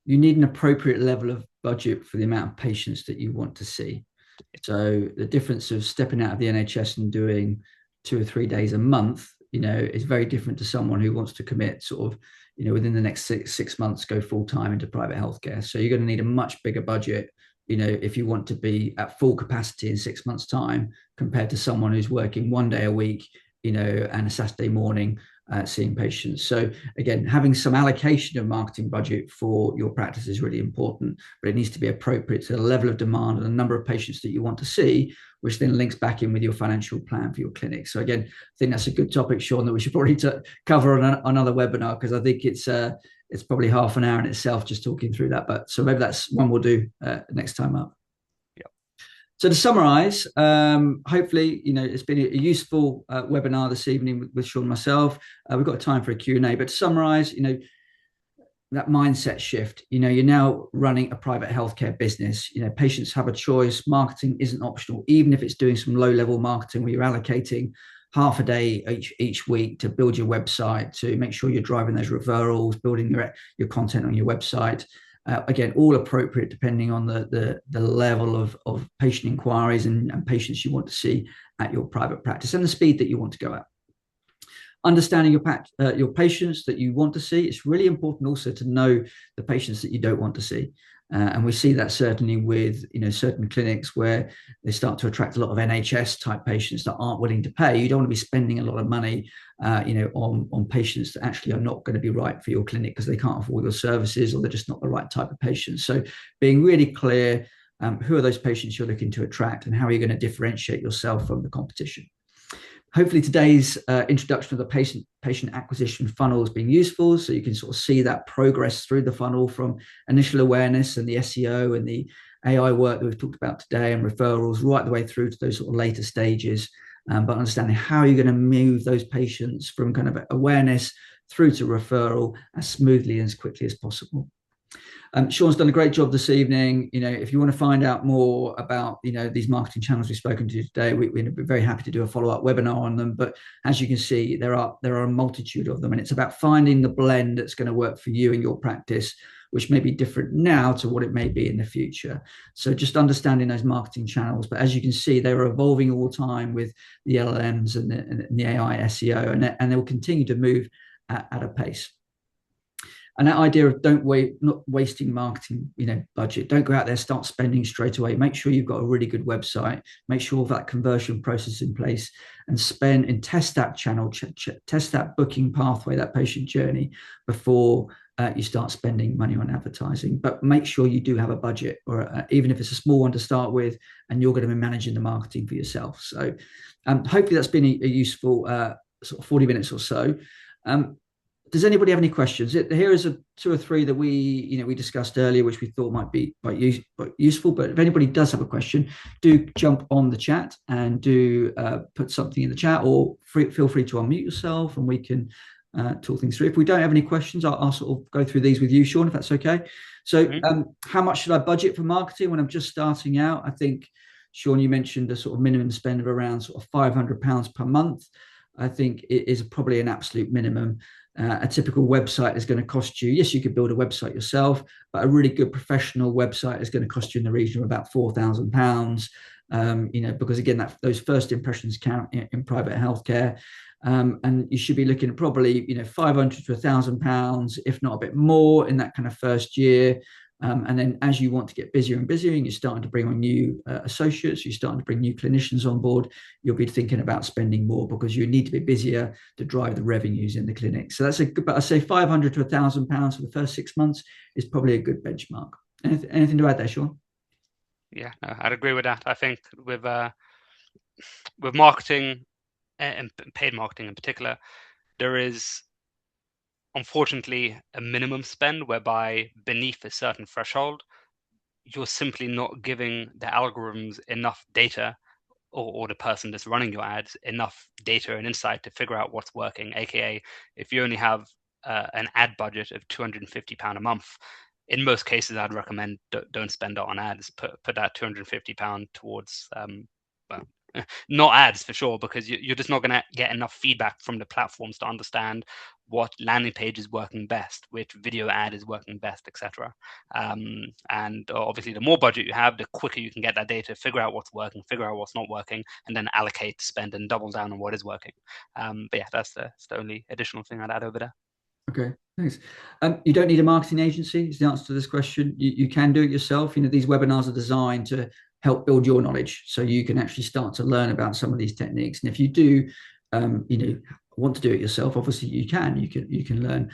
you need an appropriate level of budget for the amount of patients that you want to see. So the difference of stepping out of the NHS and doing 2 or 3 days a month, is very different to someone who wants to commit sort of, within the next six months, go full time into private healthcare. So you're going to need a much bigger budget, if you want to be at full capacity in 6 months' time, compared to someone who's working 1 day a week, and a Saturday morning seeing patients. So again, having some allocation of marketing budget for your practice is really important, but it needs to be appropriate to the level of demand and the number of patients that you want to see, which then links back in with your financial plan for your clinic. So again, I think that's a good topic, Sean, that we should probably cover on another webinar, because I think it's probably half an hour in itself just talking through that. But so maybe that's one we'll do next time up. So to summarize, hopefully, it's been a useful webinar this evening with Sean and myself. We've got time for a Q&A, but to summarize, that mindset shift, you're now running a private healthcare business. Patients have a choice. Marketing isn't optional, even if it's doing some low-level marketing where you're allocating half a day each week to build your website, to make sure you're driving those referrals, building your content on your website. Again, all appropriate depending on the level of patient inquiries and patients you want to see at your private practice and the speed that you want to go at. Understanding your patients that you want to see. It's really important also to know the patients that you don't want to see. And we see that certainly with certain clinics where they start to attract a lot of NHS type patients that aren't willing to pay. You don't want to be spending a lot of money, on patients that actually are not going to be right for your clinic because they can't afford your services or they're just not the right type of patients. So being really clear, who are those patients you're looking to attract and how are you going to differentiate yourself from the competition? Hopefully today's introduction of the patient acquisition funnel has been useful, so you can sort of see that progress through the funnel from initial awareness and the SEO and the AI work that we've talked about today and referrals right the way through to those sort of later stages, but understanding how you're going to move those patients from kind of awareness through to referral as smoothly and as quickly as possible. Sean's done a great job this evening. If you want to find out more about, these marketing channels we've spoken to today, we'd be very happy to do a follow-up webinar on them. But as you can see, there are a multitude of them, and it's about finding the blend that's going to work for you and your practice, which may be different now to what it may be in the future. So just understanding those marketing channels. But as you can see, they are evolving all the time with the LLMs and the AI SEO, and they will continue to move at a pace. And that idea of not wasting marketing, budget. Don't go out there, start spending straight away. Make sure you've got a really good website. Make sure that conversion process is in place, and test that channel, test that booking pathway, that patient journey before you start spending money on advertising. But make sure you do have a budget, or even if it's a small one to start with, and you're going to be managing the marketing for yourself. So hopefully that's been a useful sort of 40 minutes or so. Does anybody have any questions? Here is two or three that we discussed earlier, which we thought might be quite useful. But if anybody does have a question, do jump on the chat and do put something in the chat, or feel free to unmute yourself, and we can talk things through. If we don't have any questions, I'll sort of go through these with you, Sean, if that's okay. So, how much should I budget for marketing when I'm just starting out? I think, Sean, you mentioned a sort of minimum spend of around sort of £500 per month. I think it is probably an absolute minimum. A typical website is going to cost you, yes, you could build a website yourself, but a really good professional website is going to cost you in the region of about £4,000, because again, those first impressions count in private healthcare. And you should be looking at probably, £500 to £1,000, if not a bit more in that kind of first year. And then as you want to get busier and busier and you're starting to bring on new associates, you're starting to bring new clinicians on board, you'll be thinking about spending more because you need to be busier to drive the revenues in the clinic. So that's but I say £500 to £1,000 for the first 6 months is probably a good benchmark. Anything to add there, Sean? Yeah, no, I'd agree with that. I think with marketing and paid marketing in particular, there is unfortunately a minimum spend whereby beneath a certain threshold, you're simply not giving the algorithms enough data, or the person that's running your ads enough data and insight to figure out what's working. AKA, if you only have an ad budget of £250 a month, in most cases, I'd recommend don't spend it on ads. Put that £250 towards not ads for sure, because you're just not going to get enough feedback from the platforms to understand what landing page is working best, which video ad is working best, etc. And obviously, the more budget you have, the quicker you can get that data, figure out what's working, figure out what's not working, and then allocate, spend, and double down on what is working. But yeah, that's the only additional thing I'd add over there. Okay, thanks. You don't need a marketing agency is the answer to this question. You can do it yourself. These webinars are designed to help build your knowledge so you can actually start to learn about some of these techniques. And if you do, want to do it yourself, obviously you can learn.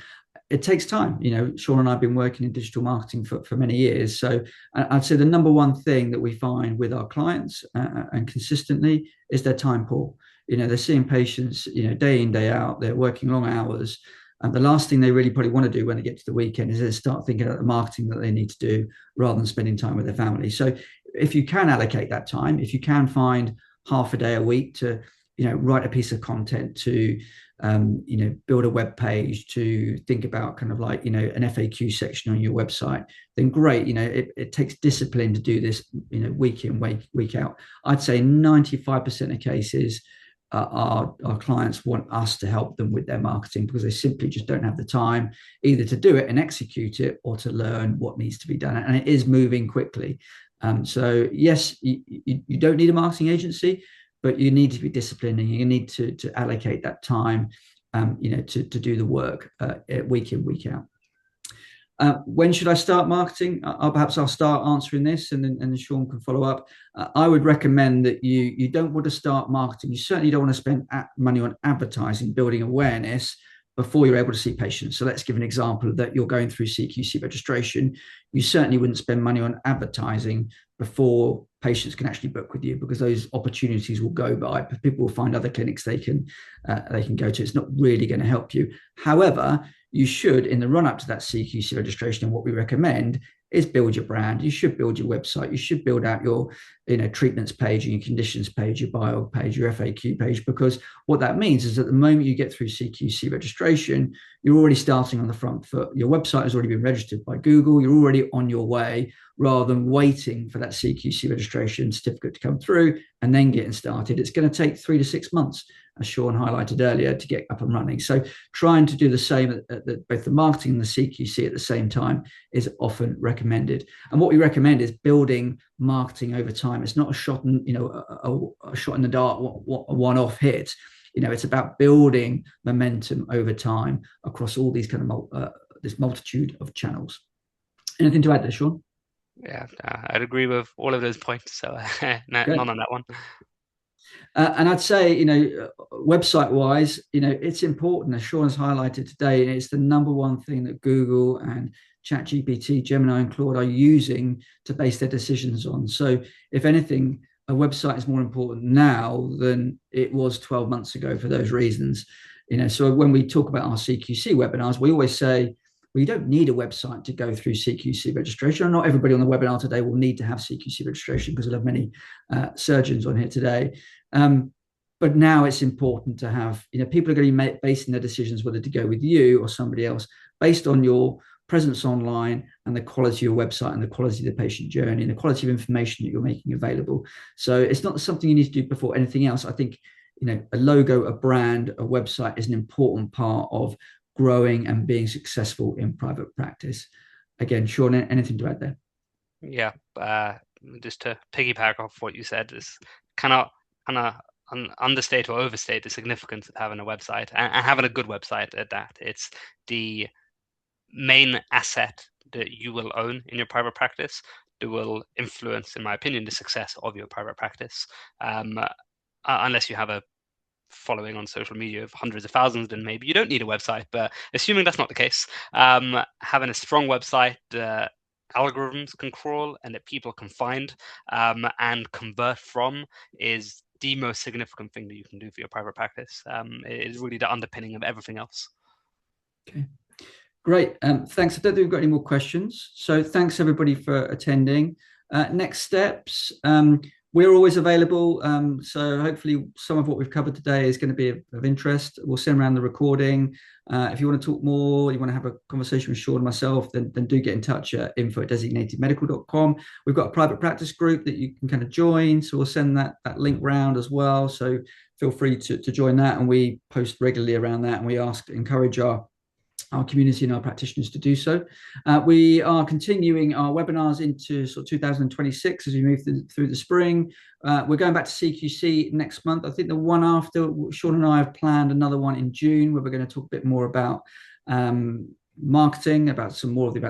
It takes time. Sean and I have been working in digital marketing for many years. So I'd say the number one thing that we find with our clients and consistently is they're time poor. They're seeing patients, day in, day out, they're working long hours. And the last thing they really probably want to do when they get to the weekend is they start thinking about the marketing that they need to do rather than spending time with their family. So if you can allocate that time, if you can find half a day a week to, write a piece of content, to, build a web page, to think about kind of like, an FAQ section on your website, then great. It takes discipline to do this, week in, week out. I'd say 95% of cases, our clients want us to help them with their marketing because they simply just don't have the time either to do it and execute it or to learn what needs to be done. And it is moving quickly. So yes, you don't need a marketing agency, but you need to be disciplined and you need to allocate that time, to do the work week in, week out. When should I start marketing? Perhaps I'll start answering this, and then Sean can follow up. I would recommend that you don't want to start marketing. You certainly don't want to spend money on advertising, building awareness before you're able to see patients. So let's give an example of that. You're going through CQC registration. You certainly wouldn't spend money on advertising before patients can actually book with you, because those opportunities will go by. People will find other clinics they can go to. It's not really going to help you. However, you should, in the run up to that CQC registration, and what we recommend is build your brand. You should build your website. You should build out your treatments page and your conditions page, your bio page, your FAQ page, because what that means is at the moment you get through CQC registration, you're already starting on the front foot. Your website has already been registered by Google. You're already on your way, rather than waiting for that CQC registration certificate to come through and then getting started. It's going to take 3 to 6 months, as Sean highlighted earlier, to get up and running. So trying to do the same at both the marketing and the CQC at the same time is often recommended. And what we recommend is building marketing over time. It's not a shot in, a shot in the dark, a one-off hit. It's about building momentum over time across all these kind of this multitude of channels. Anything to add there, Sean? Yeah, I'd agree with all of those points. So none on that one. And I'd say, website wise, it's important, as Sean has highlighted today, and it's the number one thing that Google and ChatGPT, Gemini, and Claude are using to base their decisions on. So, if anything, a website is more important now than it was 12 months ago for those reasons. So when we talk about our CQC webinars, we always say, well, you don't need a website to go through CQC registration. And not everybody on the webinar today will need to have CQC registration, because we'll have many surgeons on here today. But now it's important to have, people are going to be basing their decisions whether to go with you or somebody else based on your presence online and the quality of your website and the quality of the patient journey and the quality of information that you're making available. So it's not something you need to do before anything else. I think, a logo, a brand, a website is an important part of growing and being successful in private practice. Again, Sean, anything to add there? Yeah, just to piggyback off what you said, is cannot understate or overstate the significance of having a website and having a good website at that. It's the main asset that you will own in your private practice that will influence, in my opinion, the success of your private practice. Unless you have a following on social media of hundreds of thousands, then maybe you don't need a website. But assuming that's not the case, having a strong website, algorithms can crawl and that people can find and convert from is the most significant thing that you can do for your private practice. It is really the underpinning of everything else. Okay, great. Thanks. I don't think we've got any more questions. So thanks everybody for attending. Next steps. We're always available. So hopefully some of what we've covered today is going to be of interest. We'll send around the recording. If you want to talk more, you want to have a conversation with Sean and myself, then do get in touch at info@designatedmedical.com. We've got a private practice group that you can kind of join. So we'll send that link round as well. So feel free to join that. And we post regularly around that. And we encourage our community and our practitioners to do so. We are continuing our webinars into sort of 2026 as we move through the spring. We're going back to CQC next month. I think the one after, Sean and I have planned another one in June where we're going to talk a bit more about marketing, about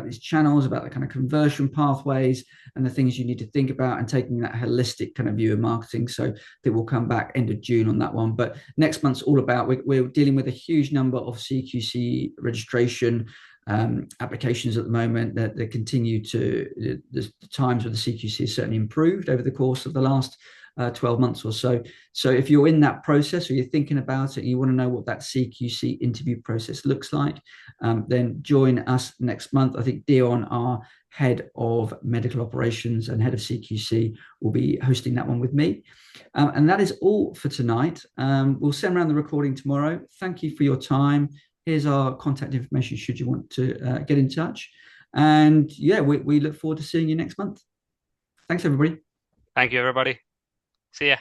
these channels, about the kind of conversion pathways and the things you need to think about, and taking that holistic kind of view of marketing. So that will come back end of June on that one. But next month's all about, we're dealing with a huge number of CQC registration applications at the moment that continue to, the times with the CQC has certainly improved over the course of the last 12 months or so. So if you're in that process or you're thinking about it and you want to know what that CQC interview process looks like, then join us next month. I think Dion, our head of medical operations and head of CQC, will be hosting that one with me. And that is all for tonight. We'll send around the recording tomorrow. Thank you for your time. Here's our contact information should you want to get in touch. And yeah, we look forward to seeing you next month. Thanks, everybody. Thank you, everybody. See ya.